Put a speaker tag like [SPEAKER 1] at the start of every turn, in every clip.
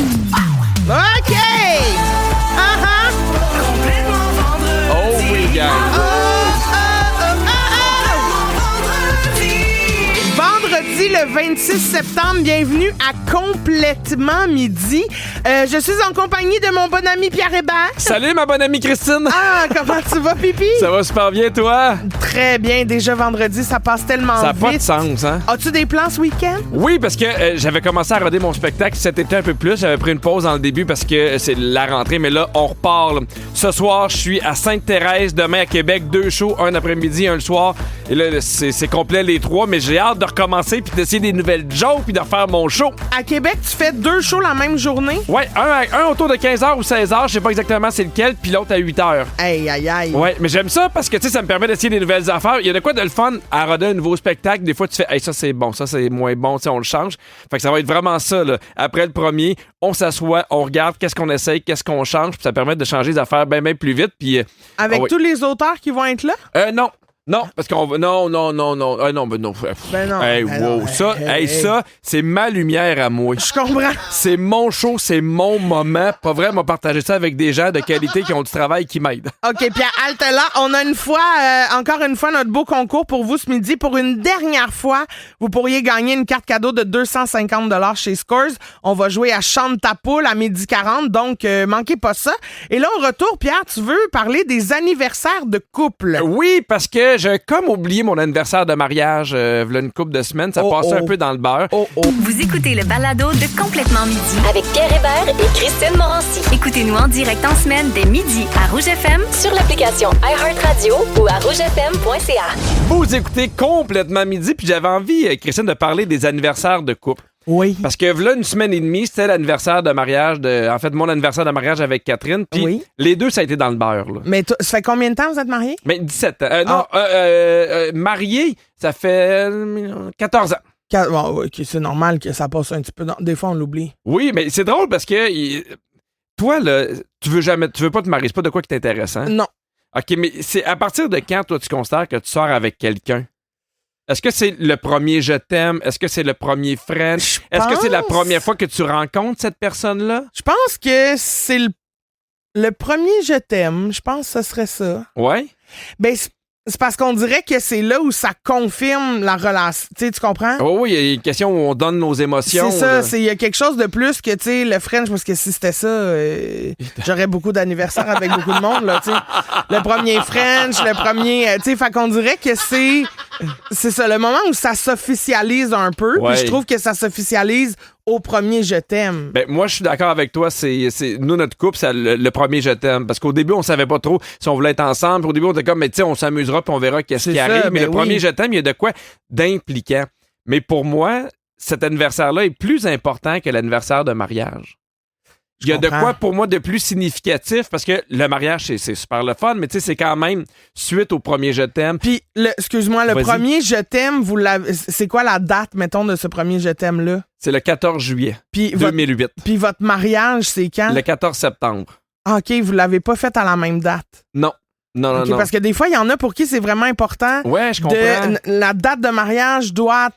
[SPEAKER 1] OK! Uh-huh.
[SPEAKER 2] Oh oui, gang.
[SPEAKER 1] Vendredi le 26 septembre, bienvenue à Complètement Midi. Je suis en compagnie de mon bon ami Pierre Hébert.
[SPEAKER 2] Salut, ma bonne amie Christine.
[SPEAKER 1] Ah, comment tu vas, Pipi?
[SPEAKER 2] Ça va super bien, toi?
[SPEAKER 1] Très bien. Déjà vendredi, ça passe tellement
[SPEAKER 2] Ça n'a
[SPEAKER 1] vite.
[SPEAKER 2] pas de sens, hein?
[SPEAKER 1] As-tu des plans ce week-end?
[SPEAKER 2] Oui, parce que j'avais commencé à roder mon spectacle cet été un peu plus. J'avais pris une pause dans le début parce que c'est la rentrée, mais là, on repart. Là. Ce soir, je suis à Sainte-Thérèse. Demain, à Québec, 2 shows, un après-midi, un le soir. Et là, c'est complet les 3, mais j'ai hâte de recommencer puis d'essayer des nouvelles jokes puis de refaire mon show.
[SPEAKER 1] À Québec, tu fais 2 shows la même journée?
[SPEAKER 2] Ouais, un autour de 15h ou 16h, je sais pas exactement c'est lequel, puis l'autre à 8h.
[SPEAKER 1] Aïe, aïe, aïe.
[SPEAKER 2] Ouais, mais j'aime ça parce que, tu sais, ça me permet d'essayer des nouvelles affaires. Il y a de quoi de le fun à roder un nouveau spectacle. Des fois, tu fais, hey, ça c'est bon, ça c'est moins bon, tu sais, on le change. Fait que ça va être vraiment ça, là. Après le premier, on s'assoit, on regarde qu'est-ce qu'on essaye, qu'est-ce qu'on change, puis ça permet de changer les affaires bien plus vite. Puis.
[SPEAKER 1] Avec tous les auteurs qui vont être là?
[SPEAKER 2] Non. Non, parce qu'on va. Non. Non, ben non.
[SPEAKER 1] Ben non.
[SPEAKER 2] Hey,
[SPEAKER 1] ben
[SPEAKER 2] wow.
[SPEAKER 1] non.
[SPEAKER 2] Ça, ça, c'est ma lumière à moi.
[SPEAKER 1] Je comprends.
[SPEAKER 2] C'est mon show, c'est mon moment. Pas vrai, m'a partager ça avec des gens de qualité qui ont du travail qui m'aident.
[SPEAKER 1] OK, Pierre, halte là. On a encore une fois, notre beau concours pour vous ce midi. Pour une dernière fois, vous pourriez gagner une carte cadeau de 250 $ chez Scores. On va jouer à Chante ta poule à 12h40, donc manquez pas ça. Et là, au retour, Pierre, tu veux parler des anniversaires de couple.
[SPEAKER 2] Oui, parce que j'ai comme oublié mon anniversaire de mariage v'là une couple de semaines. Ça passait un peu dans le beurre.
[SPEAKER 3] Vous écoutez le balado de Complètement Midi
[SPEAKER 4] avec Pierre Hébert et Christine Morancy.
[SPEAKER 3] Écoutez-nous en direct en semaine dès midi à Rouge FM,
[SPEAKER 4] Sur l'application iHeartRadio ou à rougefm.ca.
[SPEAKER 2] Vous écoutez Complètement Midi, puis j'avais envie, Christine, de parler des anniversaires de couple.
[SPEAKER 1] Oui.
[SPEAKER 2] Parce que v'là une semaine et demie, c'était l'anniversaire de mariage, mon anniversaire de mariage avec Catherine. Puis
[SPEAKER 1] Oui.
[SPEAKER 2] les deux, ça a été dans le beurre. Là.
[SPEAKER 1] Mais ça fait combien de temps vous êtes mariés?
[SPEAKER 2] Mais 17 ans. Marié, ça fait 14 ans.
[SPEAKER 1] Bon, OK, c'est normal que ça passe un petit peu. Des fois, on l'oublie.
[SPEAKER 2] Oui, mais c'est drôle parce que toi, là, tu veux pas te marier. C'est pas de quoi qui t'intéresse, hein?
[SPEAKER 1] Non.
[SPEAKER 2] OK, mais c'est à partir de quand, toi, tu considères que tu sors avec quelqu'un? Est-ce que c'est le premier je t'aime? Est-ce que c'est le premier French? Est-ce que c'est la première fois que tu rencontres cette personne-là?
[SPEAKER 1] Je pense que c'est le premier je t'aime. Je pense que ce serait ça.
[SPEAKER 2] Ouais?
[SPEAKER 1] Ben, c'est parce qu'on dirait que c'est là où ça confirme la relation. Tu sais, tu comprends?
[SPEAKER 2] Oh oui, il y a une question où on donne nos émotions.
[SPEAKER 1] C'est ça,
[SPEAKER 2] là.
[SPEAKER 1] il y a quelque chose de plus que, tu sais, le French, parce que si c'était ça, j'aurais beaucoup d'anniversaires avec beaucoup de monde, là, tu sais. Le premier French, le premier, tu sais, fait qu'on dirait que c'est ça, le moment où ça s'officialise un peu,
[SPEAKER 2] Ouais.
[SPEAKER 1] puis je trouve que ça s'officialise au premier je t'aime.
[SPEAKER 2] Ben, moi, je suis d'accord avec toi. C'est nous, notre couple, c'est le premier je t'aime. Parce qu'au début, on savait pas trop si on voulait être ensemble. Puis au début, on était comme, mais tu sais, on s'amusera puis on verra qu'est-ce
[SPEAKER 1] C'est
[SPEAKER 2] qui
[SPEAKER 1] ça,
[SPEAKER 2] arrive. Mais
[SPEAKER 1] ben
[SPEAKER 2] le premier
[SPEAKER 1] oui.
[SPEAKER 2] je t'aime, il y a de quoi d'impliquant. Mais pour moi, cet anniversaire-là est plus important que l'anniversaire de mariage. Il y a de
[SPEAKER 1] comprends.
[SPEAKER 2] quoi, pour moi, de plus significatif, parce que le mariage, c'est super le fun, mais tu sais, c'est quand même suite au premier je t'aime.
[SPEAKER 1] Puis, excuse-moi, le
[SPEAKER 2] Vas-y.
[SPEAKER 1] premier je t'aime, c'est quoi la date, mettons, de ce premier je t'aime-là?
[SPEAKER 2] C'est le 14 juillet
[SPEAKER 1] Puis
[SPEAKER 2] 2008.
[SPEAKER 1] Puis votre mariage, c'est quand?
[SPEAKER 2] Le 14 septembre.
[SPEAKER 1] Ah, OK, vous l'avez pas fait à la même date.
[SPEAKER 2] Non. Non,
[SPEAKER 1] OK,
[SPEAKER 2] non.
[SPEAKER 1] parce que des fois, il y en a pour qui c'est vraiment important.
[SPEAKER 2] Ouais, je comprends.
[SPEAKER 1] La date de mariage doit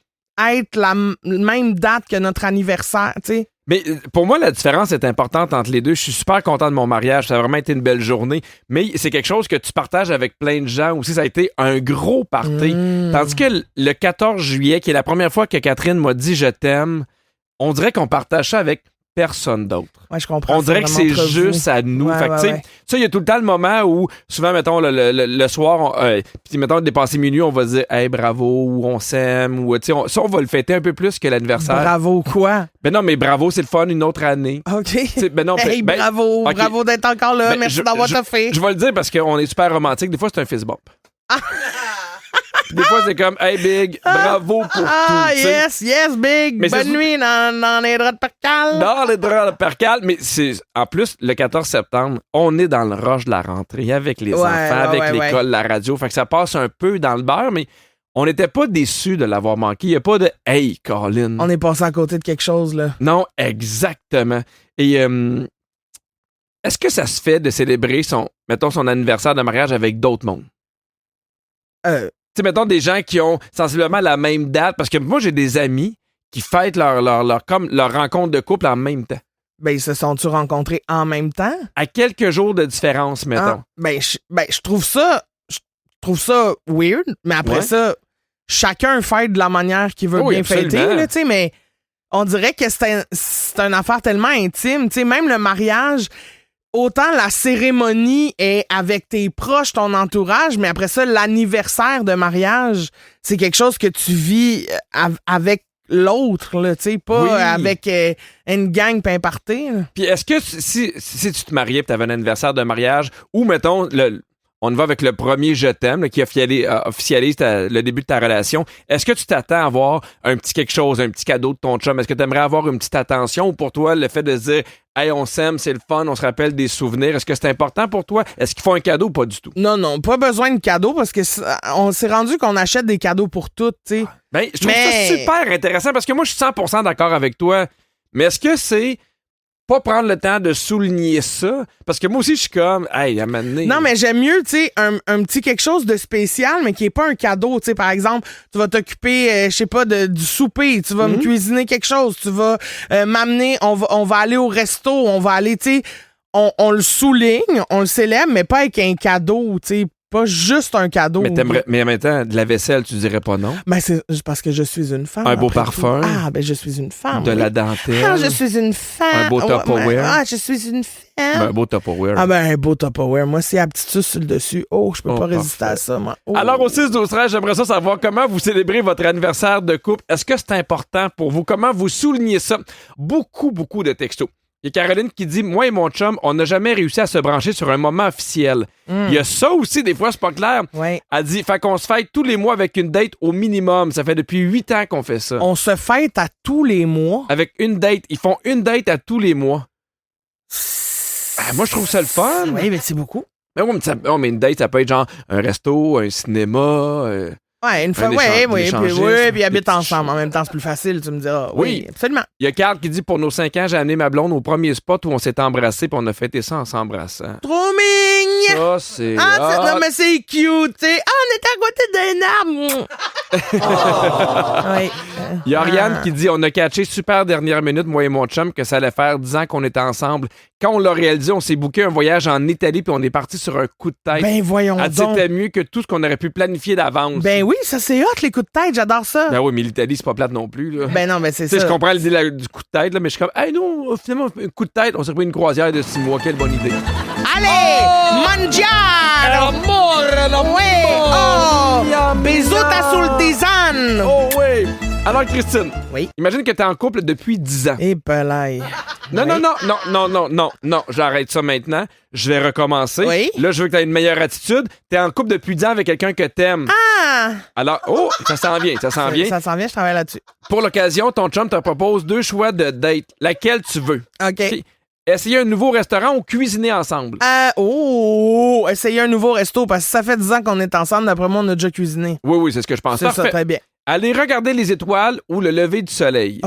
[SPEAKER 1] être la même date que notre anniversaire, tu sais.
[SPEAKER 2] Mais pour moi, la différence est importante entre les deux. Je suis super content de mon mariage. Ça a vraiment été une belle journée. Mais c'est quelque chose que tu partages avec plein de gens aussi. Ça a été un gros party. Tandis que le 14 juillet, qui est la première fois que Catherine m'a dit « je t'aime », on dirait qu'on partage ça avec personne d'autre.
[SPEAKER 1] Ouais, je comprends.
[SPEAKER 2] On dirait que c'est juste à nous.
[SPEAKER 1] Ouais,
[SPEAKER 2] Fait que, tu sais,
[SPEAKER 1] ouais.
[SPEAKER 2] ça, il y a tout le temps le moment où, souvent, mettons, le soir, puis mettons, dépasser minuit, on va se dire « hey, bravo » ou « on s'aime » ou, tu sais, ça, on va le fêter un peu plus que l'anniversaire.
[SPEAKER 1] Bravo, quoi?
[SPEAKER 2] Ben non, mais bravo, c'est le fun, une autre année.
[SPEAKER 1] OK.
[SPEAKER 2] Ben non,
[SPEAKER 1] Hey,
[SPEAKER 2] ben-
[SPEAKER 1] bravo.
[SPEAKER 2] OK.
[SPEAKER 1] Bravo d'être encore là.
[SPEAKER 2] Ben,
[SPEAKER 1] Merci d'avoir fait.
[SPEAKER 2] Je vais le dire parce qu'on est super romantique. Des fois, c'est un fist bump. Puis des fois, c'est comme, hey, Big, bravo pour
[SPEAKER 1] Ah,
[SPEAKER 2] tout. tu sais.
[SPEAKER 1] yes, Big.
[SPEAKER 2] Mais c'est-
[SPEAKER 1] Bonne nuit dans les draps de percale.
[SPEAKER 2] Dans les draps de percale. Mais c'est, en plus, le 14 septembre, on est dans le rush de la rentrée avec les
[SPEAKER 1] Ouais,
[SPEAKER 2] enfants,
[SPEAKER 1] ouais,
[SPEAKER 2] avec
[SPEAKER 1] ouais,
[SPEAKER 2] l'école, la radio. Fait que ça passe un peu dans le beurre, mais on n'était pas déçus de l'avoir manqué. Il n'y a pas de, hey, Colin.
[SPEAKER 1] On est passé à côté de quelque chose, là.
[SPEAKER 2] Non, exactement. Et est-ce que ça se fait de célébrer son anniversaire de mariage avec d'autres mondes? Tu sais, mettons des gens qui ont sensiblement la même date, parce que moi, j'ai des amis qui fêtent leur rencontre de couple en même temps.
[SPEAKER 1] Ben, ils se sont-tu rencontrés en même temps?
[SPEAKER 2] À quelques jours de différence, mettons.
[SPEAKER 1] Je trouve ça weird, mais après ça, chacun fête de la manière qu'il veut bien
[SPEAKER 2] absolument.
[SPEAKER 1] fêter, là, tu sais, mais on dirait que c'est une affaire tellement intime, tu sais, même le mariage, autant la cérémonie est avec tes proches, ton entourage, mais après ça, l'anniversaire de mariage, c'est quelque chose que tu vis avec l'autre, là, tu sais, pas avec une gang pain party.
[SPEAKER 2] Puis est-ce que si tu te mariais et tu avais un anniversaire de mariage, ou mettons, on va avec le premier je t'aime là, qui officialise le début de ta relation, est-ce que tu t'attends à avoir un petit quelque chose, un petit cadeau de ton chum? Est-ce que tu aimerais avoir une petite attention, ou pour toi, le fait de se dire hey, on s'aime, c'est le fun, on se rappelle des souvenirs, est-ce que c'est important pour toi? Est-ce qu'il faut un cadeau ou pas du tout?
[SPEAKER 1] Non, pas besoin de cadeau parce que on s'est rendu qu'on achète des cadeaux pour toutes, tu sais.
[SPEAKER 2] Ben, je trouve ça super intéressant parce que moi, je suis 100% d'accord avec toi. Mais est-ce que c'est pas prendre le temps de souligner ça? Parce que moi aussi, je suis comme, hey, à un moment donné...
[SPEAKER 1] Non, mais j'aime mieux, tu sais, un petit quelque chose de spécial, mais qui est pas un cadeau. Tu sais, par exemple, tu vas t'occuper, je sais pas, du souper, tu vas me cuisiner quelque chose, tu vas m'amener, on va aller au resto, on va aller, tu sais, on le souligne, on le célèbre, mais pas avec un cadeau, tu sais. Pas juste un cadeau.
[SPEAKER 2] Mais en même temps, de la vaisselle, tu dirais pas non?
[SPEAKER 1] Ben, c'est parce que je suis une femme.
[SPEAKER 2] Un beau parfum.
[SPEAKER 1] Tout. Ah, ben, je suis une femme.
[SPEAKER 2] De la dentelle.
[SPEAKER 1] Ah, je suis une femme.
[SPEAKER 2] Un beau Tupperware.
[SPEAKER 1] Ah, je suis une femme.
[SPEAKER 2] Ben, un beau Tupperware.
[SPEAKER 1] Ah, ben, un beau Tupperware. Moi, c'est la petite suce sur le dessus. Oh, je peux pas résister à ça, moi. Oh.
[SPEAKER 2] Alors, au 6-12-13, j'aimerais ça savoir comment vous célébrez votre anniversaire de couple. Est-ce que c'est important pour vous? Comment vous soulignez ça? Beaucoup de textos. Il y a Caroline qui dit « Moi et mon chum, on n'a jamais réussi à se brancher sur un moment officiel. Il y a ça aussi, des fois, c'est pas clair.
[SPEAKER 1] Ouais.
[SPEAKER 2] Elle dit « Fait qu'on se fête tous les mois avec une date au minimum. Ça fait depuis 8 ans qu'on fait ça. »
[SPEAKER 1] On se fête à tous les mois.
[SPEAKER 2] Avec une date. Ils font une date à tous les mois. Moi, je trouve ça le fun.
[SPEAKER 1] Oui, mais c'est beaucoup.
[SPEAKER 2] Mais mais une date, ça peut être genre un resto, un cinéma...
[SPEAKER 1] Ouais, une fois, puis habite ensemble. En même temps, c'est plus facile, tu me diras. Oui, absolument.
[SPEAKER 2] Il y a Carl qui dit, pour nos 5 ans, j'ai amené ma blonde au premier spot où on s'est embrassé, puis on a fêté ça en s'embrassant.
[SPEAKER 1] Trop mignon!
[SPEAKER 2] Ça, c'est...
[SPEAKER 1] non, mais c'est cute, tu sais. Ah, on était à côté d'un arbre! Oui.
[SPEAKER 2] Il y a Ariane qui dit, on a catché super dernière minute, moi et mon chum, que ça allait faire 10 ans qu'on était ensemble. Quand on l'a réalisé, on s'est booké un voyage en Italie, puis on est parti sur un coup de tête.
[SPEAKER 1] Ben, voyons donc.
[SPEAKER 2] C'était mieux que tout ce qu'on aurait pu planifier d'avance.
[SPEAKER 1] Ben oui, ça c'est hot, les coups de tête, j'adore ça.
[SPEAKER 2] Ben oui, mais l'Italie, c'est pas plate non plus. Là.
[SPEAKER 1] Ben non, mais c'est ça.
[SPEAKER 2] Je comprends l'idée du coup de tête, là, mais je suis comme, hey, non, finalement, un coup de tête, on s'est pris une croisière de 6 mois, quelle bonne idée.
[SPEAKER 1] Allez, mangiare! Besuta sul tisane!
[SPEAKER 2] Oh oui! Alors, Christine,
[SPEAKER 1] oui.
[SPEAKER 2] Imagine que t'es en couple depuis 10 ans.
[SPEAKER 1] Et pelay.
[SPEAKER 2] Non, j'arrête ça maintenant. Je vais recommencer.
[SPEAKER 1] Oui.
[SPEAKER 2] Là, je veux que t'aies une meilleure attitude. T'es en couple depuis 10 ans avec quelqu'un que t'aimes.
[SPEAKER 1] Ah!
[SPEAKER 2] Alors, ça s'en vient.
[SPEAKER 1] Ça s'en vient, je travaille là-dessus.
[SPEAKER 2] Pour l'occasion, ton chum te propose 2 choix de date. Laquelle tu veux?
[SPEAKER 1] OK.
[SPEAKER 2] Essayer un nouveau restaurant ou cuisiner ensemble?
[SPEAKER 1] Essayer un nouveau resto, parce que ça fait 10 ans qu'on est ensemble. D'après moi, on a déjà cuisiné.
[SPEAKER 2] Oui, c'est ce que je pense.
[SPEAKER 1] C'est ça, très bien.
[SPEAKER 2] Aller regarder les étoiles ou le lever du soleil?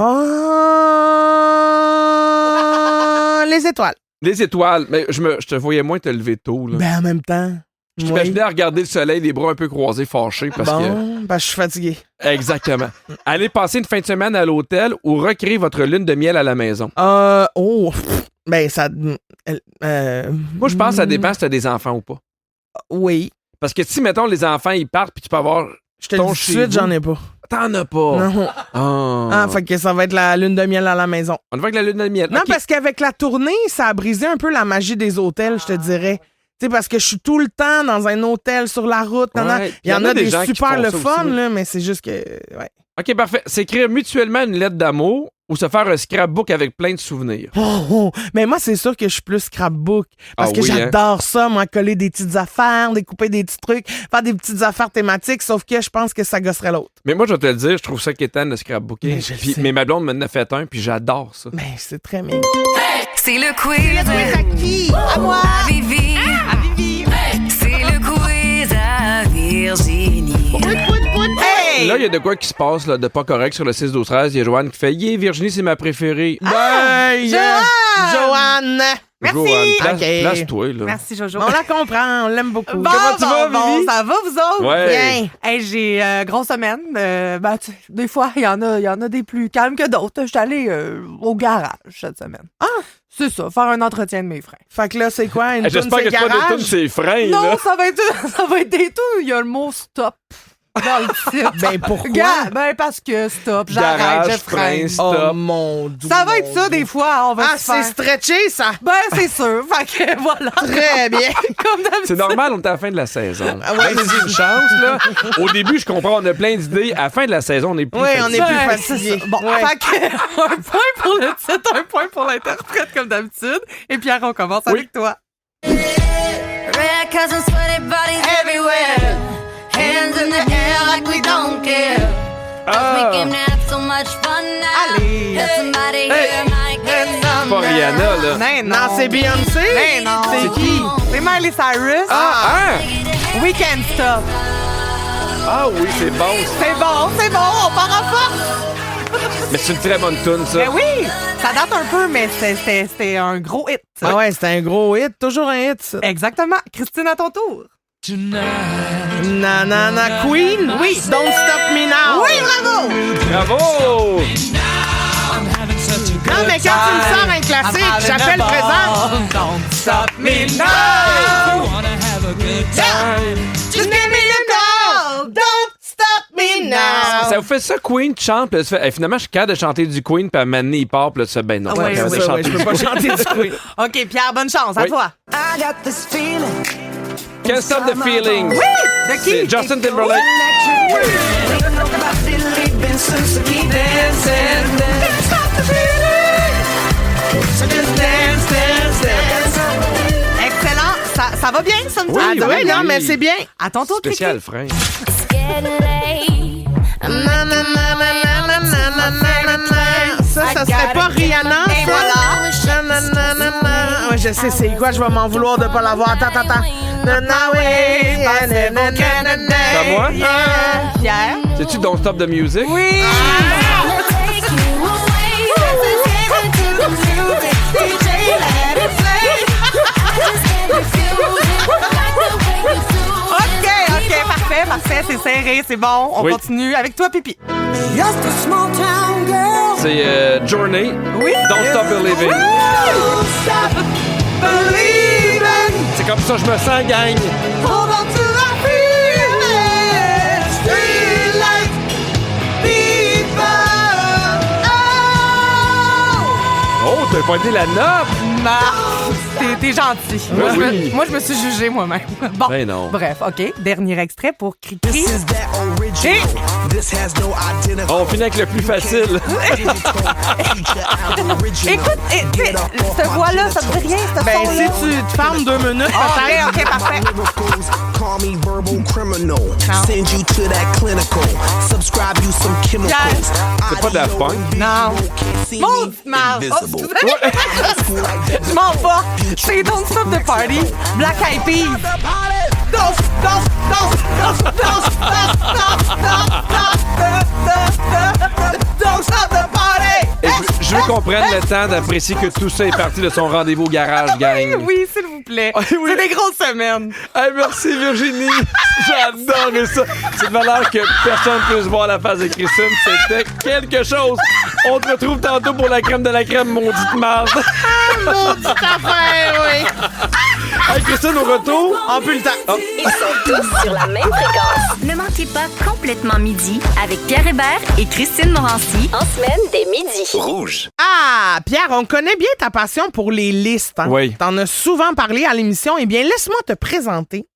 [SPEAKER 1] Les étoiles.
[SPEAKER 2] Les étoiles. Mais je te voyais moins te lever tôt. Là.
[SPEAKER 1] Ben, en même temps.
[SPEAKER 2] Je t'imaginais à regarder le soleil, les bras un peu croisés, fâchés. Parce que
[SPEAKER 1] je suis fatigué.
[SPEAKER 2] Exactement. Aller passer une fin de semaine à l'hôtel ou recréer votre lune de miel à la maison?
[SPEAKER 1] Ben, ça...
[SPEAKER 2] Moi, je pense que ça dépend si t'as des enfants ou pas.
[SPEAKER 1] Oui.
[SPEAKER 2] Parce que si, mettons, les enfants, ils partent, puis tu peux avoir...
[SPEAKER 1] Je te le dis tout de suite, j'en ai pas.
[SPEAKER 2] T'en as pas?
[SPEAKER 1] Non. Fait que ça va être la lune de miel à la maison.
[SPEAKER 2] On va avec la lune de miel.
[SPEAKER 1] Non, parce qu'avec la tournée, ça a brisé un peu la magie des hôtels, je te dirais. Tu sais, parce que je suis tout le temps dans un hôtel sur la route. Il y en a des super le fun, là, mais c'est juste que... Ouais.
[SPEAKER 2] OK, parfait. S'écrire mutuellement une lettre d'amour ou se faire un scrapbook avec plein de souvenirs?
[SPEAKER 1] Mais moi, c'est sûr que je suis plus scrapbook. Parce que j'adore ça, moi, coller des petites affaires, découper des petits trucs, faire des petites affaires thématiques, sauf que je pense que ça gosserait l'autre.
[SPEAKER 2] Mais moi, je vais te le dire, je trouve ça quétaine de scrapbooker. Mais ma blonde m'en a fait un, puis j'adore ça.
[SPEAKER 1] Mais c'est très mignon.
[SPEAKER 3] C'est le quiz.
[SPEAKER 1] À qui? À moi?
[SPEAKER 3] À Vivi. À Vivi. C'est le quiz à Virginie.
[SPEAKER 1] Hey!
[SPEAKER 2] Là, il y a de quoi qui se passe là, de pas correct sur le 6-12-13. Il y a Joanne qui fait « Yeah, Virginie, c'est ma préférée. »
[SPEAKER 1] Joanne! Merci.
[SPEAKER 2] Jojo, Anne,
[SPEAKER 1] OK.
[SPEAKER 2] place-toi, là.
[SPEAKER 5] Merci, Jojo.
[SPEAKER 1] On la comprend, on l'aime beaucoup.
[SPEAKER 5] Bon,
[SPEAKER 2] Comment tu vas, Vivi?
[SPEAKER 5] ça va, vous autres?
[SPEAKER 2] Ouais.
[SPEAKER 1] Bien.
[SPEAKER 5] Hey, j'ai grosse semaine. Des fois, il y en a des plus calmes que d'autres. Je suis allée au garage cette semaine. Ah! C'est ça, faire un entretien de mes freins.
[SPEAKER 1] Fait que là, c'est quoi? Une toune,
[SPEAKER 2] J'espère que
[SPEAKER 1] c'est
[SPEAKER 2] c'est pas des
[SPEAKER 1] garage?
[SPEAKER 2] tunes, c'est freins,
[SPEAKER 5] Non,
[SPEAKER 2] là.
[SPEAKER 5] ça va être des tout. Il y a le mot stop dans le titre.
[SPEAKER 1] Ben, pourquoi?
[SPEAKER 5] Parce que stop, j'arrête,
[SPEAKER 2] Garage,
[SPEAKER 5] je freine.
[SPEAKER 2] frein,
[SPEAKER 1] Oh
[SPEAKER 2] stop.
[SPEAKER 1] mon Dieu.
[SPEAKER 5] Ça va être ça, des fois, on va
[SPEAKER 1] Ah,
[SPEAKER 5] se
[SPEAKER 1] c'est
[SPEAKER 5] faire.
[SPEAKER 1] stretché, ça.
[SPEAKER 5] Ben, c'est sûr. Fait que voilà.
[SPEAKER 1] Très bien.
[SPEAKER 5] Comme d'habitude.
[SPEAKER 2] C'est normal, on est à la fin de la saison.
[SPEAKER 1] Ah ouais,
[SPEAKER 2] Donnez-y une chance, là. Au début, je comprends, on a plein d'idées. À la fin de la saison, on est plus
[SPEAKER 1] Oui, on est
[SPEAKER 2] fatigué.
[SPEAKER 1] plus
[SPEAKER 5] Ouais,
[SPEAKER 1] fatigué.
[SPEAKER 5] c'est ça. Bon,
[SPEAKER 1] Ouais.
[SPEAKER 5] fait que, un point pour le titre, un point pour l'interprète, comme d'habitude. Et Pierre, on commence avec toi.
[SPEAKER 3] Red cousins, sweaty bodies everywhere. Hands in the air like we don't care.
[SPEAKER 2] Ah,
[SPEAKER 3] We can have so much fun now.
[SPEAKER 5] Allez.
[SPEAKER 3] That somebody here might get some
[SPEAKER 2] pas Rihanna, là.
[SPEAKER 5] Ben
[SPEAKER 1] Non, c'est Beyoncé.
[SPEAKER 5] Ben non.
[SPEAKER 1] C'est qui?
[SPEAKER 5] C'est Miley Cyrus.
[SPEAKER 2] Ah,
[SPEAKER 5] We Can't Stop.
[SPEAKER 2] ah oui, c'est bon.
[SPEAKER 5] C'est bon, on part en force.
[SPEAKER 2] Mais c'est une très bonne tune, ça.
[SPEAKER 5] Ben oui, ça date un peu, mais c'était un gros hit.
[SPEAKER 1] Ah ouais, c'était un gros hit. Toujours un hit, ça.
[SPEAKER 5] Exactement. Christine, à ton tour.
[SPEAKER 1] Nanana Queen. Oui. Don't Stop Me Now.
[SPEAKER 5] Oui, bravo.
[SPEAKER 2] Bravo!
[SPEAKER 1] Non, mais quand tu me sors un classique, j'appelle présent.
[SPEAKER 5] Don't stop me now.
[SPEAKER 1] Just give me the call. Don't stop me now.
[SPEAKER 2] Ça vous fait ça, Queen chante, puis là, tu fais, hey, finalement, je suis capable de chanter du Queen, puis à un moment donné, il part, puis là, tu fais, ben non,
[SPEAKER 5] Ouais,
[SPEAKER 2] je suis capable
[SPEAKER 5] c'est
[SPEAKER 2] de
[SPEAKER 1] ça,
[SPEAKER 2] chanter
[SPEAKER 1] ouais, je peux
[SPEAKER 2] du
[SPEAKER 1] pas
[SPEAKER 2] Queen.
[SPEAKER 1] chanter du Queen.
[SPEAKER 5] OK, Pierre, bonne chance. À
[SPEAKER 2] Oui.
[SPEAKER 5] toi.
[SPEAKER 3] I got this feeling.
[SPEAKER 2] Can't stop the feeling.
[SPEAKER 5] De qui?
[SPEAKER 2] C'est Justin Timberlake.
[SPEAKER 3] Ain't nobody leaving since I keep dancing. Stop the feeling. So just dance, dance, dance.
[SPEAKER 5] Excellent. Ça va bien, ça me
[SPEAKER 2] Oui,
[SPEAKER 5] dit?
[SPEAKER 1] Ah, oui,
[SPEAKER 2] oui,
[SPEAKER 1] non,
[SPEAKER 2] oui.
[SPEAKER 1] mais c'est bien.
[SPEAKER 5] À ton tour,
[SPEAKER 2] Spécial
[SPEAKER 5] Cricri.
[SPEAKER 2] frein.
[SPEAKER 3] It's getting late.
[SPEAKER 1] Ça serait pas Rihanna,
[SPEAKER 5] Et
[SPEAKER 1] ça?
[SPEAKER 5] voilà.
[SPEAKER 1] Nanana. Ouais, je sais, c'est quoi? Je vais m'en vouloir de pas l'avoir. Attends.
[SPEAKER 2] C'est à moi?
[SPEAKER 5] Pierre.
[SPEAKER 2] C'est-tu Don't Stop the Music?
[SPEAKER 5] Oui.
[SPEAKER 3] Take you away. Let's take it to the music. DJ, let it play. I just can't refuse it. Like the way you do it.
[SPEAKER 5] OK, parfait. C'est serré, c'est bon. On
[SPEAKER 2] Oui.
[SPEAKER 5] continue avec toi, Pipi.
[SPEAKER 3] Just a small town girl.
[SPEAKER 2] C'est Journey.
[SPEAKER 5] Oui.
[SPEAKER 2] Don't Stop Believing.
[SPEAKER 3] Don't stop believing.
[SPEAKER 2] C'est comme ça, je me sens, gang.
[SPEAKER 3] Hold on to that feeling. Feel like people.
[SPEAKER 2] Oh, t'as pointé la note.
[SPEAKER 5] T'es gentil.
[SPEAKER 2] Oui.
[SPEAKER 5] Moi, je me suis jugée moi-même. Bon.
[SPEAKER 2] Ben non.
[SPEAKER 5] Bref, OK. Dernier extrait pour Cricri. Et
[SPEAKER 2] On finit avec le plus facile.
[SPEAKER 5] écoute, cette voix-là, ça te dit rien, cette
[SPEAKER 1] Ben,
[SPEAKER 5] son-là?
[SPEAKER 1] si tu te fermes 2 minutes, peut-être.
[SPEAKER 5] OK, parfait.
[SPEAKER 6] Call me verbal criminal. Send you to that clinical. Subscribe you some chemicals.
[SPEAKER 2] C'est pas Daft Punk.
[SPEAKER 5] Non. Maudite marde. Oh, excusez. Je m'en vais. C'est Don't Stop the Party. Black Eyed Peas.
[SPEAKER 1] Don't stop the party.
[SPEAKER 2] Et je veux qu'on prenne le temps d'apprécier que tout ça est parti de son rendez-vous au garage, gang.
[SPEAKER 5] Oui, s'il vous plaît.
[SPEAKER 2] oui.
[SPEAKER 5] C'est des grosses semaines.
[SPEAKER 2] Hey, merci Virginie. J'adore ça. C'est de valeur que personne ne puisse voir la face de Christine. C'était quelque chose. On te retrouve tantôt pour la crème de la crème, maudite marde.
[SPEAKER 1] Maudite affaire, oui.
[SPEAKER 2] Hey, Christine, au retour.
[SPEAKER 1] On peut le temps. Oh.
[SPEAKER 4] Ils sont tous sur la même fréquence.
[SPEAKER 7] Ne manquez pas Complètement Midi avec Pierre Hébert et Christine Morancy.
[SPEAKER 4] En semaine, dès midi.
[SPEAKER 6] Rouge.
[SPEAKER 1] Ah, Pierre, on connaît bien ta passion pour les listes. Hein?
[SPEAKER 2] Oui.
[SPEAKER 1] T'en as souvent parlé à l'émission. Eh bien, laisse-moi te présenter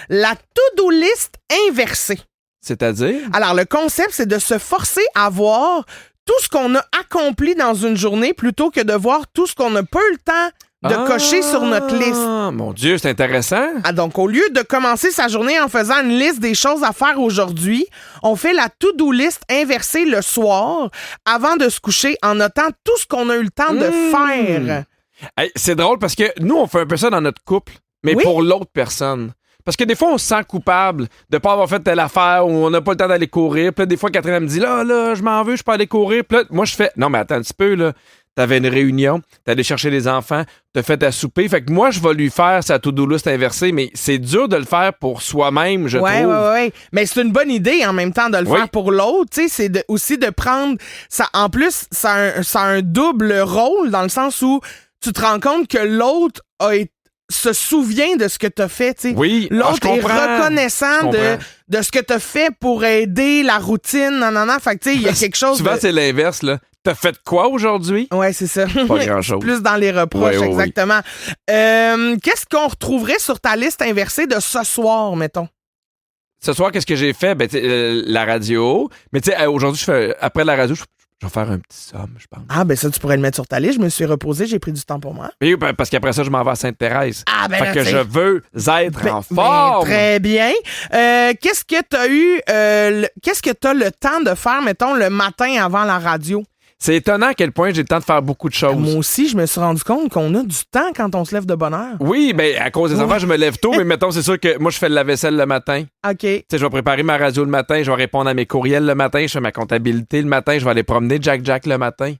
[SPEAKER 1] la to-do list inversée.
[SPEAKER 2] C'est-à-dire?
[SPEAKER 1] Alors, le concept, c'est de se forcer à voir tout ce qu'on a accompli dans une journée plutôt que de voir tout ce qu'on n'a pas eu le temps de cocher sur notre liste.
[SPEAKER 2] Mon Dieu, c'est intéressant.
[SPEAKER 1] Ah, donc, au lieu de commencer sa journée en faisant une liste des choses à faire aujourd'hui, on fait la to-do list inversée le soir avant de se coucher en notant tout ce qu'on a eu le temps de faire.
[SPEAKER 2] Hey, c'est drôle parce que nous, on fait un peu ça dans notre couple, mais
[SPEAKER 1] Oui.
[SPEAKER 2] pour l'autre personne. Parce que des fois, on se sent coupable de ne pas avoir fait telle affaire ou on n'a pas le temps d'aller courir. Puis là, des fois, Catherine elle me dit là, je m'en veux, je peux aller courir. Puis là, moi, je fais non, mais attends un petit peu, là. t'avais une réunion, t'es allé chercher les enfants, t'as fait ta souper. Fait que moi, je vais lui faire sa to-do list inversée, mais c'est dur de le faire pour soi-même, je trouve.
[SPEAKER 1] Ouais. Mais c'est une bonne idée en même temps de le faire pour l'autre. Tu sais, c'est aussi de prendre ça. En plus, ça a un double rôle dans le sens où tu te rends compte que l'autre se souvient de ce que tu as fait. Tu sais.
[SPEAKER 2] Oui,
[SPEAKER 1] l'autre
[SPEAKER 2] je
[SPEAKER 1] est
[SPEAKER 2] comprends.
[SPEAKER 1] reconnaissant de ce que tu as fait pour aider la routine. Fait que tu sais, il y a quelque chose.
[SPEAKER 2] Souvent, c'est l'inverse, là. T'as fait quoi aujourd'hui?
[SPEAKER 1] Ouais, c'est ça.
[SPEAKER 2] Pas grand-chose.
[SPEAKER 1] Plus dans les reproches,
[SPEAKER 2] Ouais,
[SPEAKER 1] exactement. Qu'est-ce qu'on retrouverait sur ta liste inversée de ce soir, mettons?
[SPEAKER 2] Ce soir, qu'est-ce que j'ai fait? Ben, la radio. Mais tu sais, aujourd'hui, après la radio, je vais faire un petit somme, je pense.
[SPEAKER 1] Ah, ben ça, tu pourrais le mettre sur ta liste. Je me suis reposé, j'ai pris du temps pour moi.
[SPEAKER 2] Oui, parce qu'après ça, je m'en vais à Sainte-Thérèse.
[SPEAKER 1] Ah, ben
[SPEAKER 2] fait
[SPEAKER 1] là,
[SPEAKER 2] que
[SPEAKER 1] t'sais.
[SPEAKER 2] je veux être en forme.
[SPEAKER 1] Très bien. Qu'est-ce que tu as eu, qu'est-ce que tu as le temps de faire, mettons, le matin avant la radio?
[SPEAKER 2] C'est étonnant à quel point j'ai le temps de faire beaucoup de choses.
[SPEAKER 1] Moi aussi, je me suis rendu compte qu'on a du temps quand on se lève de bonne heure.
[SPEAKER 2] Oui, ben à cause des enfants, je me lève tôt, mais mettons, c'est sûr que moi, je fais de la vaisselle le matin.
[SPEAKER 1] OK.
[SPEAKER 2] Tu sais, je vais préparer ma radio le matin, je vais répondre à mes courriels le matin, je fais ma comptabilité le matin, je vais aller promener Jack le matin.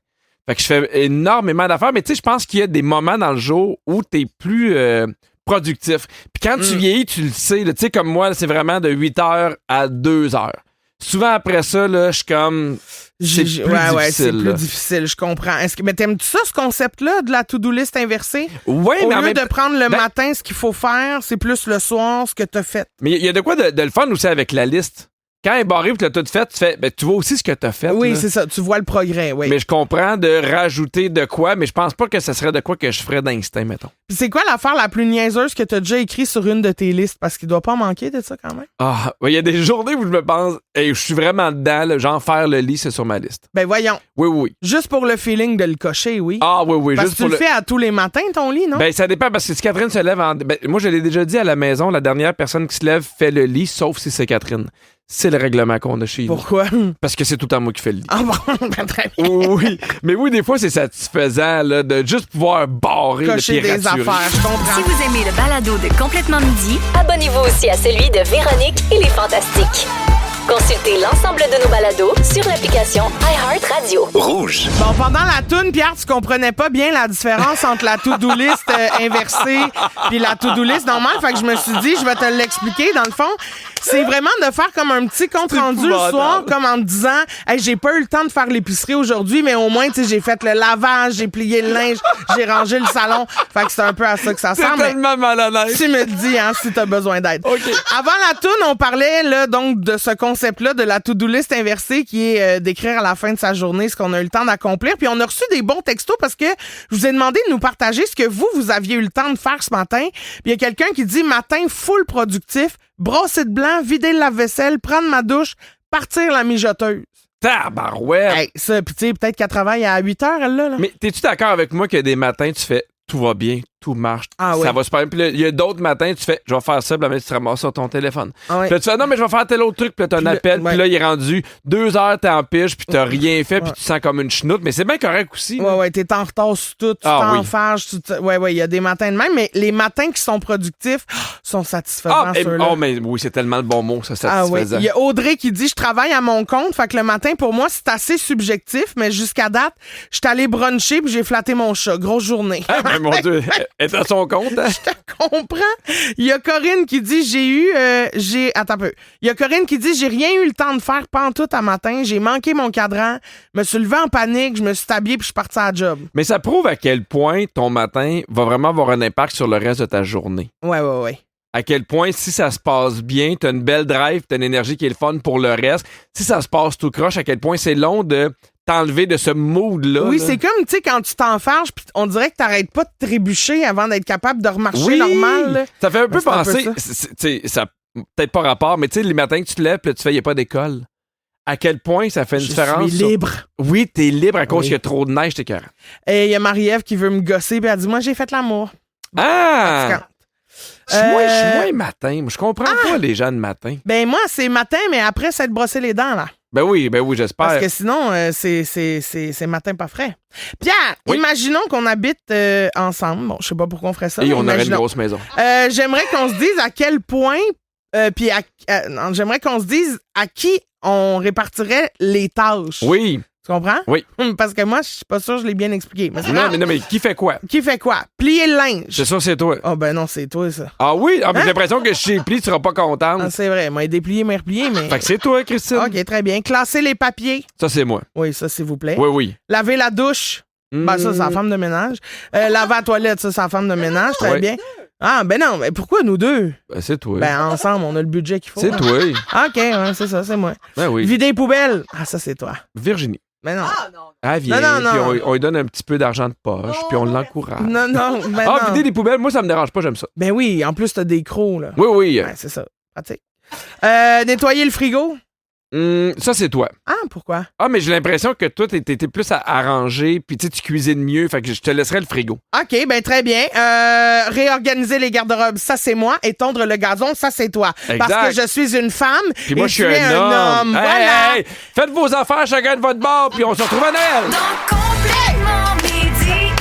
[SPEAKER 2] Fait que je fais énormément d'affaires, mais tu sais, je pense qu'il y a des moments dans le jour où t'es plus productif. Puis quand tu vieillis, tu le sais, tu sais, comme moi, c'est vraiment de 8h à 2h. Souvent après ça, là, je suis comme... C'est plus difficile.
[SPEAKER 1] C'est plus
[SPEAKER 2] là.
[SPEAKER 1] difficile, je comprends. Mais t'aimes-tu ça, ce concept-là, de la to-do list inversée?
[SPEAKER 2] Oui,
[SPEAKER 1] Au
[SPEAKER 2] mais en
[SPEAKER 1] lieu
[SPEAKER 2] même
[SPEAKER 1] de prendre le
[SPEAKER 2] ben-
[SPEAKER 1] matin ce qu'il faut faire, c'est plus le soir ce que t'as fait.
[SPEAKER 2] Mais il y a de quoi de le fun aussi avec la liste. Quand elle est barrée et que tu as tout fait, tu fais, ben, tu vois aussi ce que tu as fait.
[SPEAKER 1] Oui,
[SPEAKER 2] là.
[SPEAKER 1] c'est ça. Tu vois le progrès, oui.
[SPEAKER 2] Mais je comprends de rajouter de quoi, mais je pense pas que ce serait de quoi que je ferais d'instinct, mettons.
[SPEAKER 1] Puis c'est quoi l'affaire la plus niaiseuse que tu as déjà écrit sur une de tes listes? Parce qu'il doit pas manquer de ça quand même.
[SPEAKER 2] Ah, il y a des journées où je me pense, hey, je suis vraiment dedans, là, genre faire le lit, c'est sur ma liste.
[SPEAKER 1] Ben voyons.
[SPEAKER 2] Oui.
[SPEAKER 1] Juste pour le feeling de le cocher, oui.
[SPEAKER 2] Ah, oui,
[SPEAKER 1] Parce
[SPEAKER 2] juste
[SPEAKER 1] que tu
[SPEAKER 2] pour
[SPEAKER 1] le fais à tous les matins, ton lit, non?
[SPEAKER 2] Ben, ça dépend, parce que si Catherine se lève moi, je l'ai déjà dit à la maison, la dernière personne qui se lève fait le lit, sauf si c'est Catherine. C'est le règlement qu'on a chez nous.
[SPEAKER 1] Pourquoi?
[SPEAKER 2] Parce que c'est tout le temps moi qui fais le lit.
[SPEAKER 1] Ah bon, ben très bien.
[SPEAKER 2] Oui, mais oui, des fois, c'est satisfaisant là, de juste pouvoir barrer
[SPEAKER 1] Cocher
[SPEAKER 2] le pied
[SPEAKER 1] des affaires, je comprends.
[SPEAKER 7] Si vous aimez le balado de Complètement Midi,
[SPEAKER 4] Abonnez-vous aussi à celui de Véronique et les Fantastiques. Consultez l'ensemble de nos balados sur l'application iHeartRadio.
[SPEAKER 8] Rouge.
[SPEAKER 1] Bon, pendant la toune, Pierre, tu comprenais pas bien la différence entre la to-do list inversée puis la to-do list normale. Fait que je me suis dit, je vais te l'expliquer. Dans le fond, c'est vraiment de faire comme un petit compte-rendu le soir, comme en te disant, hey, j'ai pas eu le temps de faire l'épicerie aujourd'hui, mais au moins, tu sais, j'ai fait le lavage, j'ai plié le linge, j'ai rangé le salon. Fait que c'est un peu à ça que ça
[SPEAKER 2] C'est
[SPEAKER 1] ressemble. mais
[SPEAKER 2] tellement malhonnête.
[SPEAKER 1] Tu me dis, hein, si t'as besoin d'aide.
[SPEAKER 2] OK.
[SPEAKER 1] Avant la toune, on parlait là, donc de ce concept-là de la to-do list inversée qui est d'écrire à la fin de sa journée ce qu'on a eu le temps d'accomplir. Puis on a reçu des bons textos parce que je vous ai demandé de nous partager ce que vous aviez eu le temps de faire ce matin. Puis il y a quelqu'un qui dit matin full productif, brosser de blanc, vider le lave-vaisselle, prendre ma douche, partir la mijoteuse.
[SPEAKER 2] Tabarouette.
[SPEAKER 1] Hey, ça, puis tu sais, peut-être qu'elle travaille à 8 heures, elle, là.
[SPEAKER 2] Mais t'es-tu d'accord avec moi que des matins, tu fais tout va bien, tout marche,
[SPEAKER 1] Ah
[SPEAKER 2] ça
[SPEAKER 1] oui.
[SPEAKER 2] va super bien. Puis là, il y a d'autres matins, tu fais je vais faire ça, puis là, tu te ramasses sur ton téléphone.
[SPEAKER 1] Ah ouais.
[SPEAKER 2] Puis là, tu fais non, mais je vais faire tel autre truc, puis là, t'as un
[SPEAKER 1] Puis là,
[SPEAKER 2] appel,
[SPEAKER 1] ouais.
[SPEAKER 2] puis là, il est rendu 2 heures, t'es en piche, puis t'as rien fait, puis tu te sens comme une chenoute. Mais c'est bien correct aussi.
[SPEAKER 1] Ouais, ouais, t'es en retard sur tout, tu
[SPEAKER 2] Ah
[SPEAKER 1] t'enfarges, ouais, il y a des matins de même, mais les matins qui sont productifs sont satisfaisants, ceux-là.
[SPEAKER 2] Oh, mais oui, c'est tellement le bon mot, ça,
[SPEAKER 1] Ah oui.
[SPEAKER 2] satisfaisant.
[SPEAKER 1] Il y a Audrey qui dit je travaille à mon compte, fait que le matin pour moi c'est assez subjectif, mais jusqu'à date, je suis allé bruncher puis j'ai flatté mon chat. Grosse journée.
[SPEAKER 2] Ah, ben, mon Dieu, elle est à son compte, hein?
[SPEAKER 1] Je te comprends. Il y a Corinne qui dit attends un peu. Il y a Corinne qui dit j'ai rien eu le temps de faire pantoute à matin, j'ai manqué mon cadran, me suis levé en panique, je me suis habillé puis je suis parti à la job.
[SPEAKER 2] Mais ça prouve à quel point ton matin va vraiment avoir un impact sur le reste de ta journée.
[SPEAKER 1] Ouais.
[SPEAKER 2] À quel point, si ça se passe bien, t'as une belle drive, t'as une énergie qui est le fun pour le reste. Si ça se passe tout croche, à quel point c'est long de t'enlever de ce mood-là.
[SPEAKER 1] Oui,
[SPEAKER 2] là.
[SPEAKER 1] c'est comme, tu sais, quand tu t'enfarges, puis on dirait que t'arrêtes pas de trébucher avant d'être capable de remarcher
[SPEAKER 2] Oui!
[SPEAKER 1] normal. Là.
[SPEAKER 2] Ça fait un peu
[SPEAKER 1] C'est un peu
[SPEAKER 2] penser,
[SPEAKER 1] ça.
[SPEAKER 2] tu sais, ça peut-être pas rapport, mais tu sais, les matins que tu te lèves, puis là, tu fais, il n'y a pas d'école. À quel point ça fait une différence?
[SPEAKER 1] Je suis libre.
[SPEAKER 2] Oui, t'es libre à cause
[SPEAKER 1] Oui.
[SPEAKER 2] qu'il y a trop de neige, t'es carré.
[SPEAKER 1] Et il y a Marie-Ève qui veut me gosser, puis elle dit moi, j'ai fait l'amour.
[SPEAKER 2] Ah! Je suis
[SPEAKER 1] Euh,
[SPEAKER 2] moins matin. Moi, je comprends pas les gens de matin.
[SPEAKER 1] Ben moi, c'est matin, mais après, c'est de brosser les dents, là.
[SPEAKER 2] Ben oui, j'espère.
[SPEAKER 1] Parce que sinon, c'est matin pas frais. Pierre,
[SPEAKER 2] Oui.
[SPEAKER 1] imaginons qu'on habite ensemble. Bon, je sais pas pourquoi on ferait ça.
[SPEAKER 2] Et
[SPEAKER 1] mais
[SPEAKER 2] on aurait une
[SPEAKER 1] imaginons.
[SPEAKER 2] grosse maison.
[SPEAKER 1] J'aimerais qu'on se dise à quel point, non, j'aimerais qu'on se dise à qui on répartirait les tâches.
[SPEAKER 2] Oui.
[SPEAKER 1] Tu Tu comprends?
[SPEAKER 2] Oui.
[SPEAKER 1] Parce que moi, je suis pas sûre que je l'ai bien expliqué. Mais c'est
[SPEAKER 2] Non,
[SPEAKER 1] grave.
[SPEAKER 2] mais qui fait quoi?
[SPEAKER 1] Qui fait quoi? Plier le linge.
[SPEAKER 2] C'est ça, c'est toi.
[SPEAKER 1] Ah ben non, c'est toi, ça.
[SPEAKER 2] Ah oui? Ah, mais j'ai l'impression que chez Pli, tu seras pas contente.
[SPEAKER 1] Ah, c'est vrai. Moi, déplier, mais replier, mais...
[SPEAKER 2] Fait que c'est toi, Christine.
[SPEAKER 1] OK, très bien. Classer les papiers.
[SPEAKER 2] Ça, c'est moi.
[SPEAKER 1] Oui, ça, s'il vous plaît.
[SPEAKER 2] Oui, oui.
[SPEAKER 1] Laver la douche. Ben ça, c'est la femme de ménage. Laver la toilette, ça, c'est la femme de ménage. Très
[SPEAKER 2] Ouais.
[SPEAKER 1] bien. Ah, ben non, mais pourquoi nous deux?
[SPEAKER 2] Ben, c'est toi.
[SPEAKER 1] Ben, ensemble, on a le budget qu'il faut.
[SPEAKER 2] c'est
[SPEAKER 1] là.
[SPEAKER 2] toi.
[SPEAKER 1] OK, ouais, c'est ça, c'est moi.
[SPEAKER 2] Ben oui.
[SPEAKER 1] Vider les poubelles. Ah, ça, c'est toi.
[SPEAKER 2] Virginie.
[SPEAKER 1] Mais non.
[SPEAKER 2] Elle vient,
[SPEAKER 1] Non, non, non.
[SPEAKER 2] puis on lui donne un petit peu d'argent de poche, puis on l'encourage.
[SPEAKER 1] Non, non, ben
[SPEAKER 2] Ah,
[SPEAKER 1] non.
[SPEAKER 2] vider des poubelles, moi, ça me dérange pas, j'aime ça.
[SPEAKER 1] Ben oui, en plus, t'as des crocs, là.
[SPEAKER 2] Oui, oui.
[SPEAKER 1] Ouais, c'est ça. Pratique. Nettoyer le frigo.
[SPEAKER 2] Ça, c'est toi.
[SPEAKER 1] Ah, pourquoi?
[SPEAKER 2] Ah, mais j'ai l'impression que toi, t'es plus à arranger, puis tu sais, tu cuisines mieux, fait que je te laisserai le frigo.
[SPEAKER 1] OK, ben très bien. Réorganiser les garde-robes, ça, c'est moi. Et tondre le gazon, ça, c'est toi.
[SPEAKER 2] Exact.
[SPEAKER 1] Parce que je suis une femme.
[SPEAKER 2] Puis moi,
[SPEAKER 1] et
[SPEAKER 2] je suis
[SPEAKER 1] tu es
[SPEAKER 2] un homme. Hey,
[SPEAKER 1] Voilà.
[SPEAKER 2] hey, faites vos affaires chacun de votre bord, puis on se retrouve à Noël.
[SPEAKER 3] Donc complètement midi.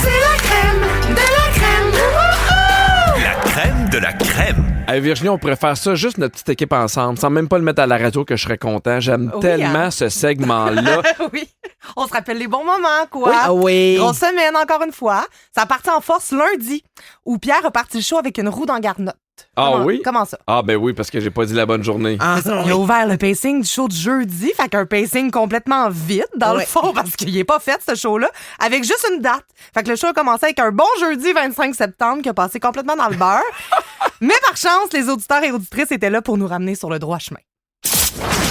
[SPEAKER 3] C'est la crème de la crème. Wouhou!
[SPEAKER 8] La crème de la crème.
[SPEAKER 2] Hey, Virginie, on pourrait faire ça juste notre petite équipe ensemble, sans même pas le mettre à la radio que je serais content. J'aime
[SPEAKER 5] Oui,
[SPEAKER 2] tellement
[SPEAKER 5] hein.
[SPEAKER 2] ce segment-là.
[SPEAKER 5] Oui. On se rappelle les bons moments, quoi.
[SPEAKER 1] Ah oui.
[SPEAKER 5] Grosse semaine, encore une fois. Ça a parti en force lundi, où Pierre a parti le show avec une roue dans garnotte.
[SPEAKER 2] Ah oui?
[SPEAKER 5] Comment ça?
[SPEAKER 2] Ah ben oui, parce que j'ai pas dit la bonne journée.
[SPEAKER 1] Ah,
[SPEAKER 5] Il a ouvert le pacing du show du jeudi, fait qu'un pacing complètement vide, dans le
[SPEAKER 1] Ouais.
[SPEAKER 5] fond, parce qu'il est pas fait, ce show-là, avec juste une date. Fait que le show a commencé avec un bon jeudi 25 septembre qui a passé complètement dans le beurre. Mais par chance, les auditeurs et auditrices étaient là pour nous ramener sur le droit chemin.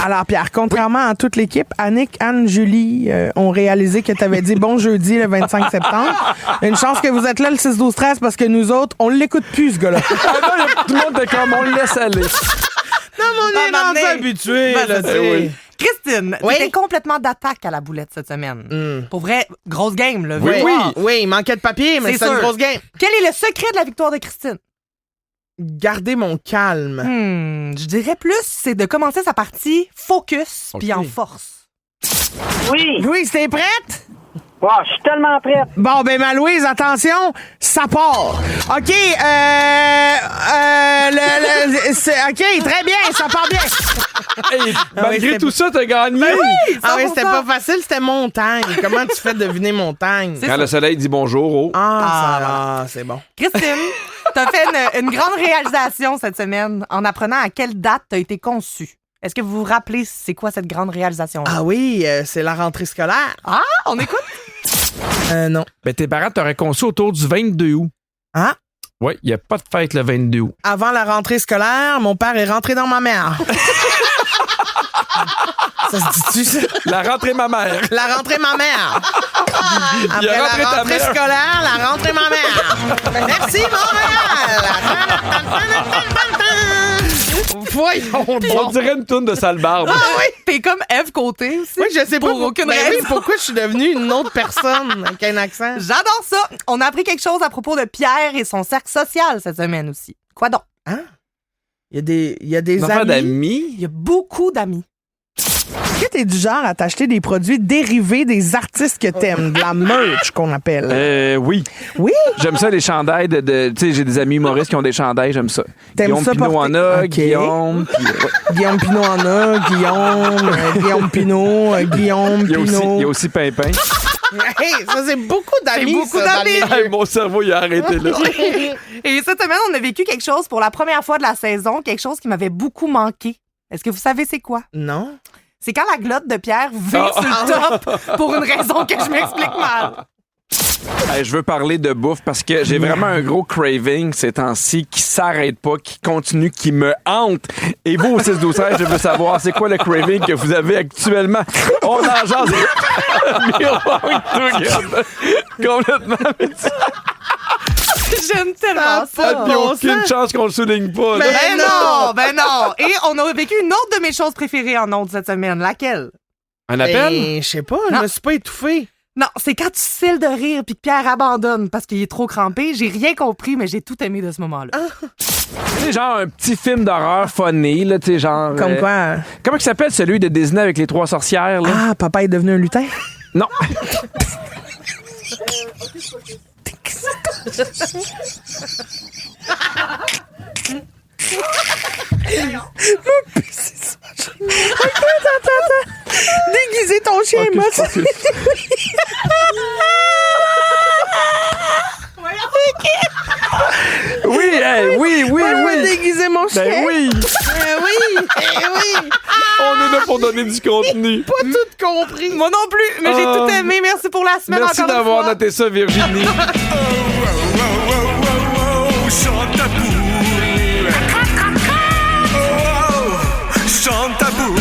[SPEAKER 1] Alors, Pierre, contrairement à toute l'équipe, Annick, Anne, Julie ont réalisé que tu avais dit bon jeudi le 25 septembre. Une chance que vous êtes là le 6-12-13 parce que nous autres, on l'écoute plus, ce gars-là.
[SPEAKER 2] Ah non, tout le monde était comme, on le laisse aller.
[SPEAKER 1] Non, mais on est
[SPEAKER 5] Pas
[SPEAKER 1] rendu
[SPEAKER 5] m'amener.
[SPEAKER 1] habitués,
[SPEAKER 5] Ben,
[SPEAKER 1] là,
[SPEAKER 5] c'est
[SPEAKER 1] tu
[SPEAKER 5] ça.
[SPEAKER 1] sais.
[SPEAKER 2] oui.
[SPEAKER 5] Christine,
[SPEAKER 1] Oui?
[SPEAKER 5] t'étais complètement d'attaque à la boulette cette semaine. Pour vrai, grosse game, là.
[SPEAKER 2] Oui,
[SPEAKER 5] victoire.
[SPEAKER 1] Oui, il manquait de papier, mais
[SPEAKER 5] C'est
[SPEAKER 1] c'est une
[SPEAKER 5] sûr.
[SPEAKER 1] grosse game.
[SPEAKER 5] Quel est le secret de la victoire de Christine?
[SPEAKER 1] Garder mon calme.
[SPEAKER 5] Je dirais plus, c'est de commencer sa partie focus puis
[SPEAKER 2] Ok.
[SPEAKER 5] en force.
[SPEAKER 9] Oui,
[SPEAKER 1] Louise, t'es prête?
[SPEAKER 9] je suis tellement prête.
[SPEAKER 1] Bon, ben, ma Louise, attention, ça part. OK, OK, très bien, ça part bien.
[SPEAKER 2] Hey, malgré
[SPEAKER 1] c'était-
[SPEAKER 2] tout ça, t'as gagné.
[SPEAKER 1] Ah oui, c'était
[SPEAKER 5] 100%.
[SPEAKER 1] pas facile, c'était montagne. Comment tu fais deviner montagne?
[SPEAKER 5] C'est
[SPEAKER 2] Quand
[SPEAKER 5] ça.
[SPEAKER 2] le soleil dit bonjour, oh.
[SPEAKER 1] C'est bon.
[SPEAKER 5] Christine, t'as fait une grande réalisation cette semaine en apprenant à quelle date t'as été conçue. Est-ce que vous vous rappelez c'est quoi cette grande réalisation-là?
[SPEAKER 1] Ah oui, c'est la rentrée scolaire.
[SPEAKER 5] Ah, on écoute?
[SPEAKER 1] Non.
[SPEAKER 2] Ben, tes parents t'auraient conçu autour du 22 août.
[SPEAKER 1] Ah?
[SPEAKER 2] Oui, il n'y a pas de fête le 22 août.
[SPEAKER 1] Avant la rentrée scolaire, mon père est rentré dans ma mère. Ça se dit-tu, ça?
[SPEAKER 2] La rentrée ma mère.
[SPEAKER 1] La rentrée ma mère.
[SPEAKER 2] Il
[SPEAKER 1] Après
[SPEAKER 2] a rentré
[SPEAKER 1] la
[SPEAKER 2] ta
[SPEAKER 1] rentrée
[SPEAKER 2] mère.
[SPEAKER 1] scolaire, la rentrée ma mère. Merci, Montréal. Voyons
[SPEAKER 2] On
[SPEAKER 1] donc.
[SPEAKER 2] dirait une toune de sale barbe.
[SPEAKER 1] Ah oui.
[SPEAKER 5] T'es comme Eve Côté aussi.
[SPEAKER 1] Oui, je sais pas.
[SPEAKER 5] Pour aucune
[SPEAKER 1] Ben
[SPEAKER 5] raison.
[SPEAKER 1] oui, pourquoi je suis devenue une autre personne avec un accent?
[SPEAKER 5] J'adore ça. On a appris quelque chose à propos de Pierre et son cercle social cette semaine aussi. Quoi donc?
[SPEAKER 1] Il y a des
[SPEAKER 2] Une affaire
[SPEAKER 1] amis.
[SPEAKER 2] d'amis.
[SPEAKER 5] Il y a beaucoup d'amis.
[SPEAKER 1] Est-ce que t'es du genre à t'acheter des produits dérivés des artistes que t'aimes? De la merch qu'on appelle.
[SPEAKER 2] Oui.
[SPEAKER 1] Oui?
[SPEAKER 2] J'aime ça, les chandails de tu sais, j'ai des amis humoristes qui ont des chandails, j'aime ça.
[SPEAKER 1] T'aimes
[SPEAKER 2] Guillaume
[SPEAKER 1] ça
[SPEAKER 2] Pinot
[SPEAKER 1] porter-
[SPEAKER 2] en a,
[SPEAKER 1] Ok.
[SPEAKER 2] Guillaume. puis, ouais.
[SPEAKER 1] Guillaume Pinot en a, Guillaume Pinot, Guillaume
[SPEAKER 2] Il y a aussi,
[SPEAKER 1] Pinot.
[SPEAKER 2] il y a aussi Pimpin.
[SPEAKER 1] Hey, ça, c'est beaucoup d'amis.
[SPEAKER 5] C'est beaucoup
[SPEAKER 1] ça, dans le
[SPEAKER 5] d'amis.
[SPEAKER 1] milieu.
[SPEAKER 2] Hey, mon cerveau, il a arrêté là.
[SPEAKER 5] Et cette semaine, on a vécu quelque chose pour la première fois de la saison, quelque chose qui m'avait beaucoup manqué. Est-ce que vous savez c'est quoi?
[SPEAKER 1] Non?
[SPEAKER 5] C'est quand la glotte de Pierre vire sur le top pour une raison que je m'explique mal.
[SPEAKER 2] Hey, je veux parler de bouffe parce que j'ai vraiment un gros craving ces temps-ci qui s'arrête pas, qui continue, qui me hante. Et vous, au 6-12-13, je veux savoir, c'est quoi le craving que vous avez actuellement? On en jase. Miroir tout regarde. Complètement.
[SPEAKER 5] J'aime tellement
[SPEAKER 1] Ah,
[SPEAKER 5] ça.
[SPEAKER 1] pas
[SPEAKER 2] Puis
[SPEAKER 1] bon
[SPEAKER 2] aucune
[SPEAKER 1] sens.
[SPEAKER 2] chance qu'on le souligne pas. là.
[SPEAKER 5] Ben non. Et on a vécu une autre de mes choses préférées en ondes cette semaine. Laquelle?
[SPEAKER 2] Un appel?
[SPEAKER 1] Ben, je sais pas, je
[SPEAKER 5] Non.
[SPEAKER 1] me suis pas étouffée.
[SPEAKER 5] Non, c'est quand tu cilles de rire puis que Pierre abandonne parce qu'il est trop crampé. J'ai rien compris, mais j'ai tout aimé de ce moment-là.
[SPEAKER 2] C'est genre un petit film d'horreur funny, là, tu sais, genre.
[SPEAKER 1] Comme quoi?
[SPEAKER 2] Comment il s'appelle celui de Disney avec les trois sorcières, là?
[SPEAKER 1] Ah, papa est devenu un lutin?
[SPEAKER 2] Non.
[SPEAKER 1] Attends. Des déguiser ton chien, moi.
[SPEAKER 2] Oui, hey, oui.
[SPEAKER 1] Moi, je vais déguiser mon chien.
[SPEAKER 2] Ben oui.
[SPEAKER 1] Oui.
[SPEAKER 2] On est là pour donner du contenu.
[SPEAKER 1] Pas tout compris.
[SPEAKER 5] Moi non plus, mais j'ai tout aimé. Merci pour la semaine
[SPEAKER 2] Merci
[SPEAKER 5] encore une
[SPEAKER 2] d'avoir
[SPEAKER 5] fois.
[SPEAKER 2] noté ça, Virginie.
[SPEAKER 8] Chante ta boule. Chante ta boule.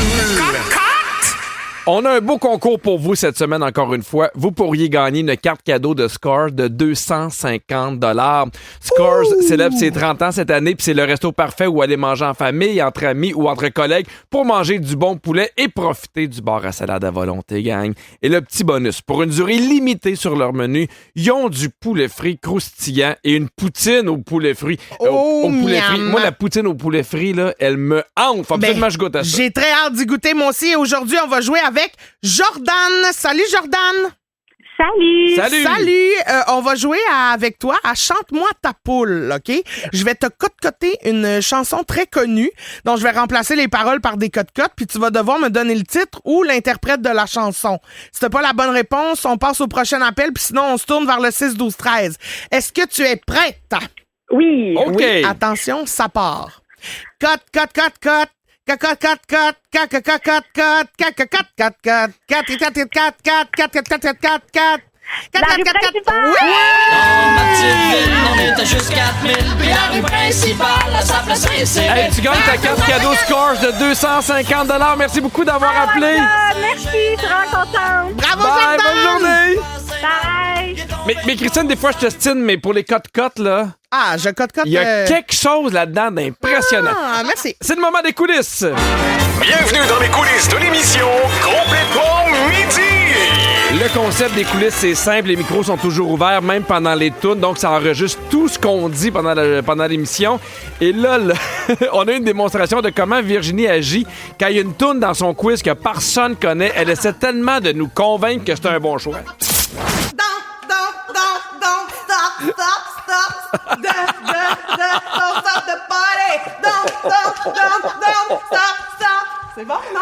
[SPEAKER 2] On a un beau concours pour vous cette semaine, encore une fois. Vous pourriez gagner une carte cadeau de Scores de 250 $. Scores célèbre ses 30 ans cette année, puis c'est le resto parfait où aller manger en famille, entre amis ou entre collègues pour manger du bon poulet et profiter du bar à salade à volonté, gang. Et le petit bonus, pour une durée limitée sur leur menu, ils ont du poulet frit croustillant et une poutine au poulet frit. Au poulet frit. Moi, la poutine au poulet frit, là, elle me hante. Faut absolument que je goûte à ça.
[SPEAKER 1] J'ai très hâte d'y goûter, moi aussi. Et aujourd'hui, on va jouer avec Jordan. Salut, Jordan.
[SPEAKER 2] Salut!
[SPEAKER 1] On va jouer avec toi à Chante-moi ta poule, OK? Je vais te cote-coter une chanson très connue dont je vais remplacer les paroles par des cote-cotes, puis tu vas devoir me donner le titre ou l'interprète de la chanson. Si t'as pas la bonne réponse, on passe au prochain appel, puis sinon, on se tourne vers le 6-12-13. Est-ce que tu es prête?
[SPEAKER 9] Oui.
[SPEAKER 2] OK.
[SPEAKER 1] Oui, attention, ça part. Cote, cote, cote, cote.
[SPEAKER 9] La rue principale.
[SPEAKER 10] On était juste 4000, puis la rue principale, à sa place, c'est...
[SPEAKER 2] Hey, tu gagnes ta carte cadeau Scores de 250 $. Merci beaucoup d'avoir appelé.
[SPEAKER 9] Merci, je suis vraiment contente.
[SPEAKER 1] Bravo,
[SPEAKER 2] Bye,
[SPEAKER 1] Jordan!
[SPEAKER 2] bonne journée.
[SPEAKER 9] Bye.
[SPEAKER 2] Mais Christine, des fois, je t'estime, mais pour les cotes-cotes, là,
[SPEAKER 1] Ah, je cote-cote.
[SPEAKER 2] il y a quelque chose là-dedans d'impressionnant.
[SPEAKER 1] Ah, merci.
[SPEAKER 2] C'est le moment des coulisses.
[SPEAKER 8] Bienvenue dans les coulisses de l'émission Complètement Midi.
[SPEAKER 2] Le concept des coulisses, c'est simple. Les micros sont toujours ouverts, même pendant les tunes. Donc, ça enregistre tout ce qu'on dit pendant l'émission. Et là, on a une démonstration de comment Virginie agit quand il y a une tune dans son quiz que personne connaît. Elle essaie tellement de nous convaincre que c'est un bon choix.
[SPEAKER 5] C'est bon, non?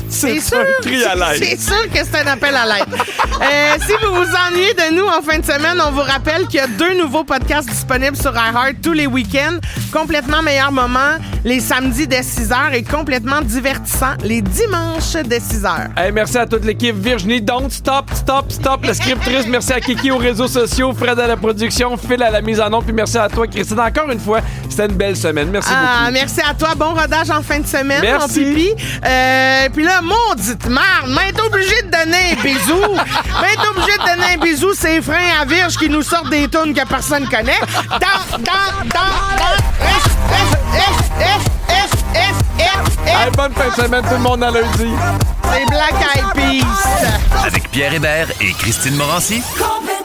[SPEAKER 1] C'est sûr,
[SPEAKER 2] un cri à l'aide.
[SPEAKER 1] c'est sûr que c'est un appel à l'aide. Si vous vous ennuyez de nous en fin de semaine, on vous rappelle qu'il y a 2 nouveaux podcasts disponibles sur iHeart tous les week-ends. Complètement meilleur moment, les samedis dès 6h et complètement divertissant, les dimanches dès 6h.
[SPEAKER 2] Hey, merci à toute l'équipe. Virginie, don't stop, la scriptrice. Merci à Kiki aux réseaux sociaux, Fred à la production, Phil à la mise en onde. Puis merci à toi, Christine. Encore une fois, c'était une belle semaine. Merci beaucoup.
[SPEAKER 1] Merci à toi. Bon rodage en fin de semaine,
[SPEAKER 2] Merci.
[SPEAKER 1] mon pipi. Puis là, maudite marde, mais t'es obligé de donner un bisou. Mais t'es obligé de donner un bisou, c'est freins à Virge qui nous sortent des tunes que personne connaît.
[SPEAKER 2] Hey, bonne fin de semaine, tout le monde à lundi.
[SPEAKER 1] C'est Black Eyed Peas.
[SPEAKER 8] Avec Pierre Hébert et Christine Morancy.
[SPEAKER 3] Complètement